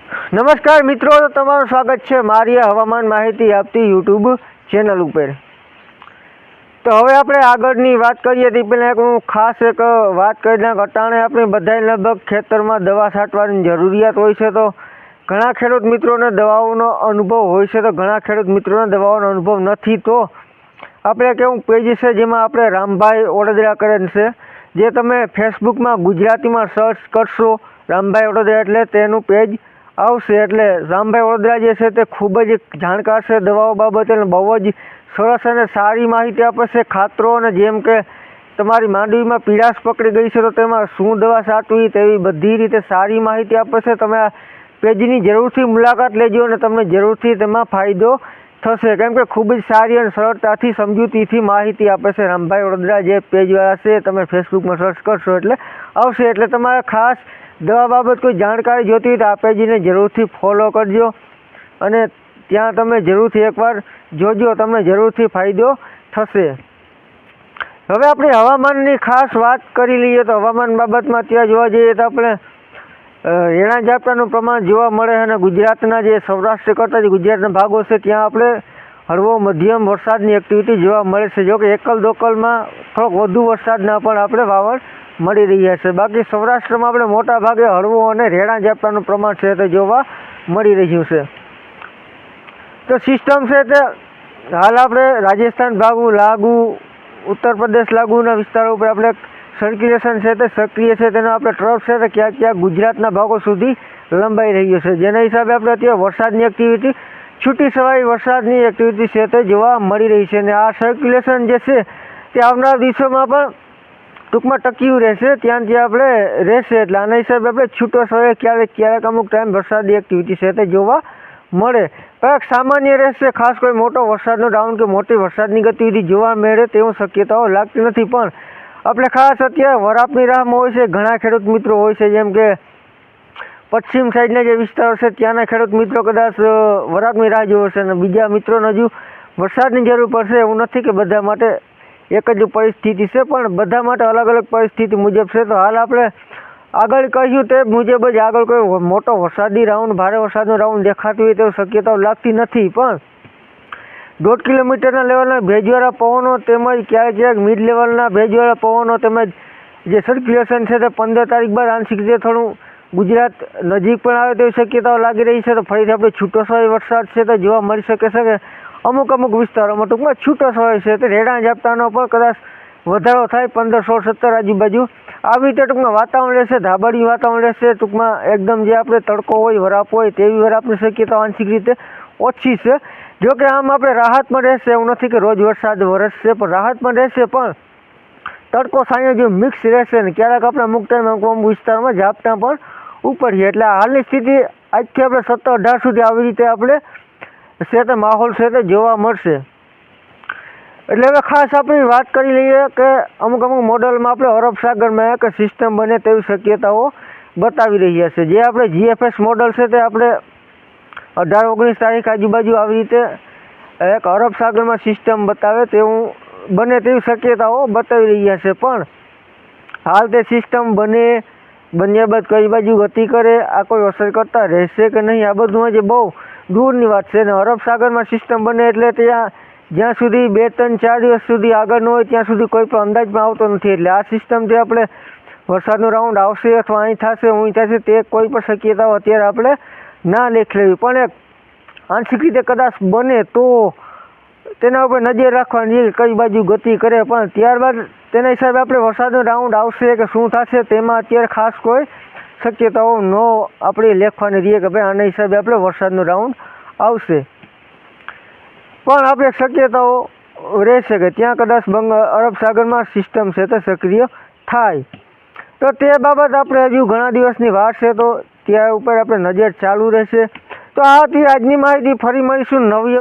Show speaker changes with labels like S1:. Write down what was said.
S1: નમસ્કાર મિત્રો, તમારું સ્વાગત છે મારી હવામાન માહિતી આપતી યુટ્યુબ ચેનલ ઉપર। તો હવે આપણે આગળની વાત કરીએ તે પહેલાં હું ખાસ એક વાત કરી નાખ। અટાણે આપણે બધાય લગભગ ખેતરમાં દવા છાંટવાની જરૂરિયાત હોય છે, તો ઘણા ખેડૂત મિત્રોને દવાઓનો અનુભવ હોય છે, તો ઘણા ખેડૂત મિત્રોને દવાઓનો અનુભવ નથી। તો આપણે કેવું પેજ છે જેમાં આપણે રામભાઈ ઓડેદરા કરેલ છે, જે તમે ફેસબુકમાં ગુજરાતીમાં સર્ચ કરશો રામભાઈ ઓડેદરા એટલે તેનું પેજ આવશે। એટલે રામભાઈ ઓડેદરા જે છે તે ખૂબ જ જાણકાર છે દવાઓ બાબતે, અને બહુ જ સરસ અને સારી માહિતી આપે છે। ખાતરો અને જેમ કે તમારી માંડવીમાં પીળાશ પકડી ગઈ છે તો તેમાં શું દવા છાંટવી તેવી બધી રીતે સારી માહિતી આપે છે। તમે આ પેજની જરૂરથી મુલાકાત લેજો અને તમને જરૂરથી તેમાં ફાયદો થશે, કેમ કે ખૂબ જ સારી અને સરળતાથી સમજૂતીથી માહિતી આપે છે રામભાઈ ઓડેદરા જે પેજવાળા છે। તમે ફેસબુકમાં સર્ચ કરશો એટલે આવશે। એટલે તમારે ખાસ દવા બાબત કોઈ જાણકારી જોતી હોય તો આ પેજને જરૂરથી ફોલો કરજો અને ત્યાં તમે જરૂરથી એકવાર જોજો, તમને જરૂરથી ફાયદો થશે। હવે આપણે હવામાનની ખાસ વાત કરી લઈએ તો હવામાન બાબતમાં ત્યાં જોવા જઈએ તો આપણે રેણા ઝાપટાનું પ્રમાણ જોવા મળે છે, અને ગુજરાતના જે સૌરાષ્ટ્ર કરતાં જે ગુજરાતના ભાગો છે ત્યાં આપણે હળવો મધ્યમ વરસાદની એક્ટિવિટી જોવા મળે છે। જો કે એકલ દોકલમાં થોડોક વધુ વરસાદના પણ આપણે વાવડ મળી રહ્યા છે। બાકી સૌરાષ્ટ્રમાં આપણે મોટા ભાગે હળવો અને રેણા ઝાપટાનું પ્રમાણ છે તે જોવા મળી રહ્યું છે। તો સિસ્ટમ છે તે હાલ આપણે રાજસ્થાન ભાગુ લાગુ, ઉત્તર પ્રદેશ લાગુના વિસ્તારો ઉપર આપણે સર્ક્યુલેશન છે તે સક્રિય છે, તેનો આપણે ટ્રફ છે તે ક્યાંક ક્યાંક ગુજરાતના ભાગો સુધી લંબાઈ રહ્યો છે, જેના હિસાબે આપણે અત્યારે વરસાદની એક્ટિવિટી છૂટી છવાઈ વરસાદની એક્ટિવિટી છે તે જોવા મળી રહી છે। અને આ સર્ક્યુલેશન જે છે તે આવનાર દિવસોમાં પણ ટૂંકમાં ટક્યું રહેશે, ત્યાં આપણે રહેશે। એટલે આના હિસાબે આપણે છૂટો છવાય ક્યારેક અમુક ટાઈમ વરસાદની એક્ટિવિટી છે તે જોવા મળે, પણ સામાન્ય રહેશે। ખાસ કોઈ મોટો વરસાદનો રાઉન્ડ કે મોટી વરસાદની ગતિવિધિ જોવા મળે તેવું શક્યતાઓ લાગતી નથી। પણ આપણે ખાસ અત્યારે વરાપની રાહમાં હોય છે, ઘણા ખેડૂત મિત્રો હોય છે, જેમ કે પશ્ચિમ સાઈડના જે વિસ્તારો છે ત્યાંના ખેડૂત મિત્રો કદાચ વરાપની રાહ જોવે છે, અને બીજા મિત્રોને હજુ વરસાદની જરૂર પડશે। એવું નથી કે બધા માટે એક જ પરિસ્થિતિ છે, પણ બધા માટે અલગ અલગ પરિસ્થિતિ મુજબ છે। તો હાલ આપણે આગળ કહ્યું તે મુજબ જ આગળ કોઈ મોટો વરસાદી રાઉન્ડ, ભારે વરસાદનો રાઉન્ડ દેખાતું હોય તેવી શક્યતાઓ લાગતી નથી, પણ 1.5 કિલોમીટરના લેવલના ભેજવાળા પવનો તેમજ ક્યારેક મિડ લેવલના ભેજવાળા પવનો તેમજ જે સર્ક્યુલેશન છે તે 15 તારીખ બાદ આંશિક રીતે થોડું ગુજરાત નજીક પણ આવે તેવી શક્યતાઓ લાગી રહી છે। તો ફરીથી આપણે છૂટો છવાયો વરસાદ છે તો જોવા મળી શકે છે કે અમુક વિસ્તારોમાં ટૂંકમાં છૂટો છવાયો છે તે રેણા ઝાપટાનો પણ કદાચ વધારો થાય 15, 16, 17 આજુબાજુ આવી રીતે ટૂંકમાં વાતાવરણ રહેશે, ધાબળિયું વાતાવરણ રહેશે। ટૂંકમાં એકદમ જે આપણે તડકો હોય, વરાપ હોય તેવી વરાપની શક્યતા આંશિક રીતે ઓછી છે। જો કે આમ આપણે રાહતમાં રહેશે, એવું નથી કે રોજ વરસાદ વરસશે, પણ રાહતમાં રહેશે, પણ તડકો સાંજે જે મિક્સ રહેશે ને ક્યારેક આપણે અમુક ટાઈમ અમુક વિસ્તારમાં ઝાપટા પણ ઉપડીએ। એટલે હાલની સ્થિતિ આજથી આપણે 17, 18 સુધી આવી રીતે આપણે છે તે માહોલ છે તે જોવા મળશે। એટલે હવે ખાસ આપણે વાત કરી લઈએ કે અમુક મોડલમાં આપણે અરબ સાગરમાં એક સિસ્ટમ બને તેવી શક્યતાઓ બતાવી રહ્યા છે। જે આપણે GFS મોડલ છે તે આપણે 18, 19 તારીખ આજુબાજુ આવી રીતે એક અરબ સાગરમાં સિસ્ટમ બતાવે તેવું બને તેવી શક્યતાઓ બતાવી રહ્યા છે, પણ હાલ તે સિસ્ટમ બન્યા બાદ કઈ બાજુ ગતિ કરે, આ કોઈ અસર કરતા રહેશે કે નહીં, આ બધું હજી બહુ દૂરની વાત છે। અને અરબ સાગરમાં સિસ્ટમ બને એટલે ત્યાં જ્યાં સુધી 2, 3, 4 દિવસ સુધી આગળ ન હોય ત્યાં સુધી કોઈ પણ અંદાજમાં આવતો નથી। એટલે આ સિસ્ટમથી આપણે વરસાદનો રાઉન્ડ આવશે અથવા અહીં થશે અહીં થશે તે કોઈ પણ શક્યતાઓ અત્યારે આપણે ના લેખી લેવી, પણ એક આંશિક રીતે કદાચ બને તો તેના ઉપર નજર રાખવાની કઈ બાજુ ગતિ કરે, પણ ત્યારબાદ તેના હિસાબે આપણે વરસાદનો રાઉન્ડ આવશે કે શું થશે તેમાં અત્યારે ખાસ કોઈ શક્યતાઓ ન આપણે લેખવાની રહીએ કે ભાઈ આના હિસાબે આપણે વરસાદનો રાઉન્ડ આવશે, પણ આપણે શક્યતાઓ રહેશે કે ત્યાં કદાચ અરબ સાગરમાં સિસ્ટમ છે તે સક્રિય થાય। તો તે બાબત આપણે હજુ ઘણા દિવસની વાર છે, તો ત્યાં ઉપર આપણે નજર ચાલુ રહેશે। તો આ હતી આજની માહિતી, ફરી મળીશું નવી